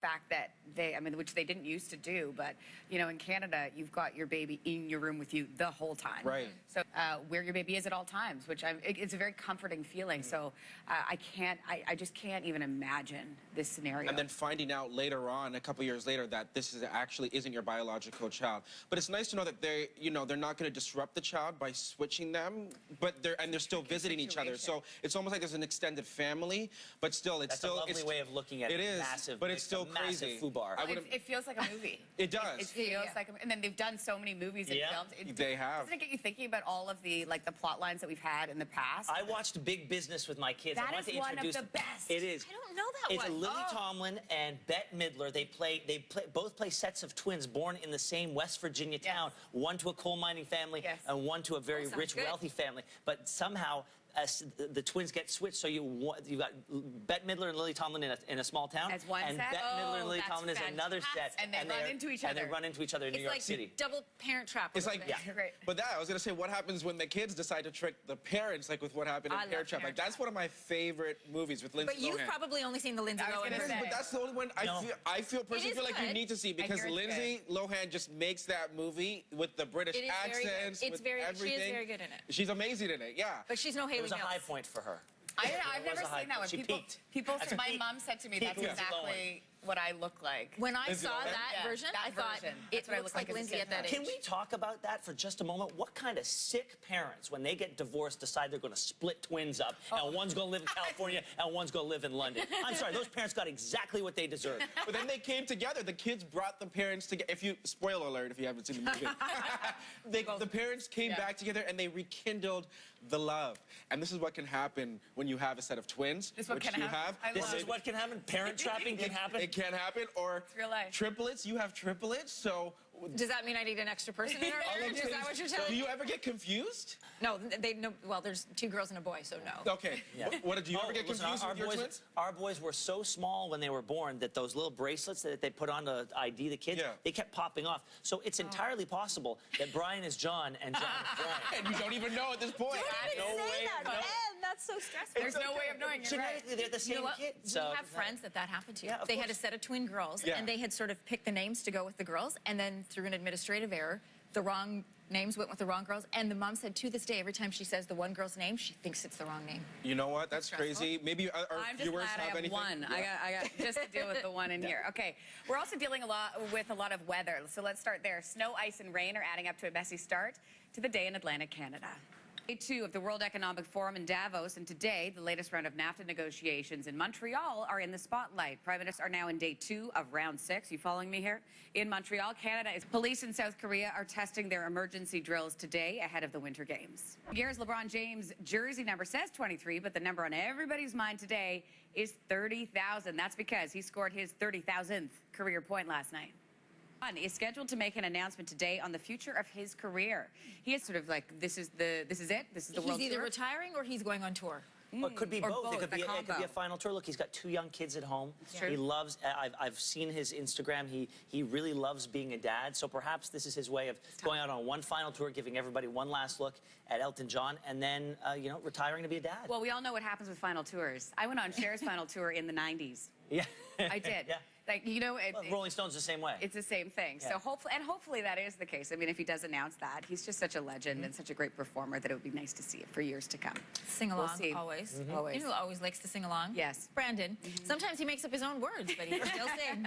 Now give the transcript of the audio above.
fact that they, I mean, which they didn't used to do, but, you know, in Canada, you've got your baby in your room with you the whole time. Right. So where your baby is at all times, which it's a very comforting feeling. So I just can't even imagine this scenario. And then finding out later on, a couple years later, that this is actually isn't your biological child. But it's nice to know that they, you know, they're not going to disrupt the child by switching them, but they're still visiting each other. So it's almost like there's an extended family, but still, it's still a lovely way of looking at it. It is, massive, but it's still crazy. Foobar. It feels like a movie. It does. It feels like, and then they've done so many movies and films. They have. Doesn't it get you thinking about all of the the plot lines that we've had in the past? I watched Big Business with my kids. That I want is to one of introduce the best. It is. I don't know that it's one. It's Lily Tomlin and Bette Midler. They both play sets of twins born in the same West Virginia town. One to a coal mining family and one to a very rich, wealthy family. But somehow the twins get switched, so you've got Bette Midler and Lily Tomlin in a small town, as one and set? Bette Midler and Lily Tomlin is another set, and they run into each other. And they run into each other in New York City. It's like double Parent Trap. It's like, but I was gonna say, what happens when the kids decide to trick the parents, like with what happened in Parent Trap? Like that's one of my favorite movies with Lindsay Lohan. But you've probably only seen the Lindsay Lohan version. But that's the only one I personally feel like you need to see, because Lindsay Lohan just makes that movie with the British accents, with everything. She is very good in it. She's amazing in it, yeah. But she's no Haley Mills. It was a high point for her. I've never seen that one. My mom said to me, that's exactly what I look like. When I saw that version, I thought it looks like Lindsay at that age. Can we talk about that for just a moment? What kind of sick parents, when they get divorced, decide they're going to split twins up, and one's going to live in California and one's going to live in London? I'm sorry, those parents got exactly what they deserved. But then they came together. The kids brought the parents together. Spoiler alert if you haven't seen the movie. The parents came back together and they rekindled the love. And this is what can happen when you have a set of twins, which you have. This is what can happen. Parent trapping can happen. It can happen. Or triplets. You have triplets, so... Does that mean I need an extra person in our marriage? Is that what you're telling me? Do you ever get confused? No, well, there's 2 girls and a boy, so no. Okay. What do you ever get confused with your twins? Our boys were so small when they were born that those little bracelets that they put on to ID the kids, they kept popping off. So it's entirely possible that Brian is John and John is Brian. And you don't even know at this point. Don't even say that, man. That's so stressful. There's no way of knowing. Genetically, they're the same kid. We have friends that happened to. They had a set of twin girls, and they had sort of picked the names to go with the girls, and then through an administrative error, the wrong names went with the wrong girls, and the mom said to this day, every time she says the one girl's name, she thinks it's the wrong name. You know what? That's crazy. Maybe our viewers have anything. I'm just glad I have one. I got just to deal with the one in here. Okay, we're also dealing with a lot of weather, so let's start there. Snow, ice, and rain are adding up to a messy start to the day in Atlantic Canada. Day 2 of the World Economic Forum in Davos, and today, the latest round of NAFTA negotiations in Montreal are in the spotlight. Prime Ministers are now in day 2 of round 6. You following me here? In Montreal, Canada, police in South Korea are testing their emergency drills today ahead of the Winter Games. Here's LeBron James' jersey number says 23, but the number on everybody's mind today is 30,000. That's because he scored his 30,000th career point last night. Is scheduled to make an announcement today on the future of his career. He is sort of like, this is it. This is the world tour. He's either retiring or he's going on tour. Well, it could be both. It could be a final tour. Look, he's got 2 young kids at home. He loves, I've seen his Instagram. He really loves being a dad. So perhaps this is his way of going out on one final tour, giving everybody one last look at Elton John, and then, you know, retiring to be a dad. Well, we all know what happens with final tours. I went on Cher's final tour in the 90s. Yeah. I did. Yeah. Like, you know, Rolling Stone's the same way. It's the same thing. So hopefully that is the case. I mean, if he does announce that, he's just such a legend and such a great performer that it would be nice to see it for years to come. Sing along, always. Always. You know who always likes to sing along? Yes. Brandon. Sometimes he makes up his own words, but he can still sing.